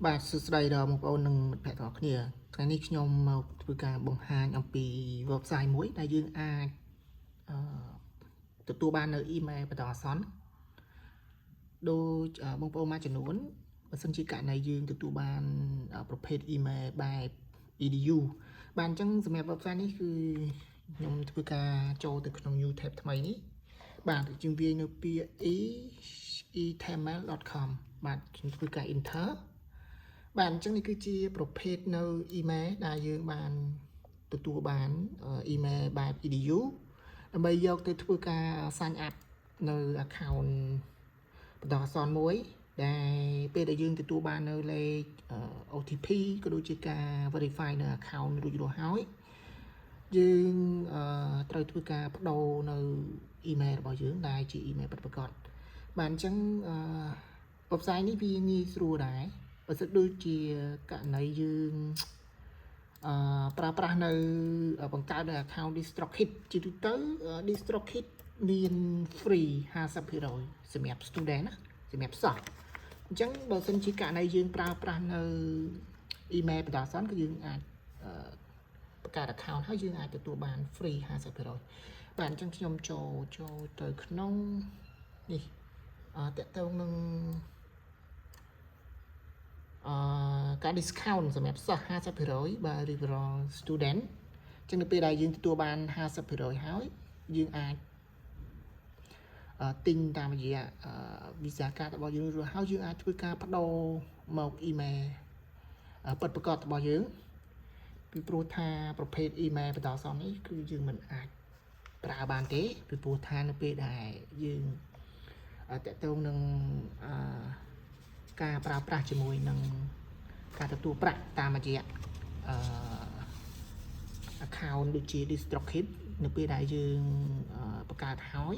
បាទសួស្តីដល់បងប្អូននិងមិត្តភ័ក្តិទាំងអស់គ្នាថ្ងៃនេះខ្ញុំមកធ្វើការបង្ហាញអំពី website មួយដែលយើងអាចទទួលបាននៅ email បន្តអាសន្នដូចបងប្អូនមួយចំនួនបើសិនជាករណីយើងទទួលបានប្រភេទ email បែប edu បាទអញ្ចឹងសម្រាប់ website នេះគឺខ្ញុំធ្វើការចូលទៅក្នុង new tab ថ្មីនេះបាទយើងវាយនៅពាក្យ e-email.com បាទខ្ញុំធ្វើការ enter បាទអញ្ចឹងនេះគឺជាប្រភេទនៅ email ដែលយើងបានទទួលបាន email បែប edu ដើម្បីយកទៅធ្វើការ sign up នៅ account បន្តអាសន្នមួយដែលពេលដែលយើងទទួលបាននៅលេខ OTP ក៏ដូចជាការ verify នៅ account រួចរាល់ហើយយើងត្រូវធ្វើការបដូរនៅ email របស់យើងដែលជា email ពិតប្រាកដបាទអញ្ចឹងwebsite នេះវាងាយស្រួលដែរបើសិនដូចជាករណីយើងប្រើប្រាស់នៅបង្កើតនៅ account DistroKid ជាទូទៅ DistroKid មាន free 50% សម្រាប់ student ណាសម្រាប់សិស្សអញ្ចឹងបើសិនជាករណីយើងប្រើប្រាស់នៅ email បន្តអាសន្នគឺយើងអាចបង្កើត account ហើយយើងអាចទទួលបាន free 50% បាទអញ្ចឹងខ្ញុំចូលទៅក្នុងនេះតកតងនឹងការ discount សម្រាប់សិស្ស 50% បាទ referral student អញ្ចឹងនៅពេលដែលយើងទទួលបាន 50% ហើយយើងអាចទិញតាមរយៈ Visa card របស់យើងរួចហើយយើងអាចធ្វើការបដូរមក email ពិតប្រាកដរបស់យើងពីព្រោះថាប្រភេទ email បន្តអាសន្ននេះគឺយើងមិនអាចប្រើបានទេពីព្រោះថានៅពេលដែលយើងតកតងនឹងការប្រើប្រាស់ជាមួយនឹងការទទួលប្រាក់តាមរយៈaccount ដូចជា DistroKid នៅពេលដែលយើងបង្កើតហើយ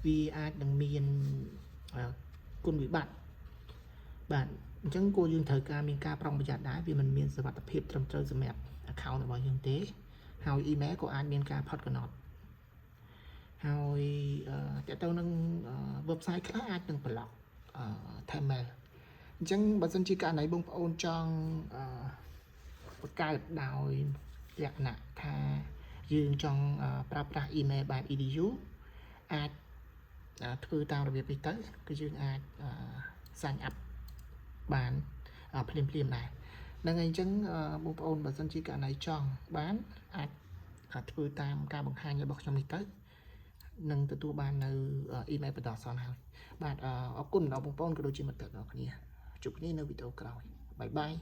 វាអាចនឹងមានគុណវិបត្តិបាទអញ្ចឹងគួរយើងត្រូវការមានការប្រុងប្រយ័ត្នដែរវាមិនមានសុវត្ថិភាពត្រឹមត្រូវសម្រាប់ account របស់យើងទេហើយ email ក៏អាចមានការផុតកំណត់ហើយតើទៅនឹង website ខ្លះអាចនឹង block Themail អញ្ចឹងបើសិនជាករណីបងប្អូនចង់បង្កើតដោយលក្ខណៈថាយើងចង់ប្រើប្រាស់ email បែប edu អាចធ្វើតាមរបៀបនេះទៅគឺយើងអាច sign up បានភ្លាមដែរហ្នឹងហើយអញ្ចឹងបងប្អូនបើសិនជាករណីចង់បានអាចធ្វើតាមការបង្ហាញរបស់ខ្ញុំនេះទៅនឹងទទួលបាននៅ email បន្តអាសន្នហើយបាទអរគុណដល់បងប្អូនក៏ដូចជាមិត្តភក្តិទាំងអស់គ្នាជួបគ្នានៅវីដេអូក្រោយបាយបាយ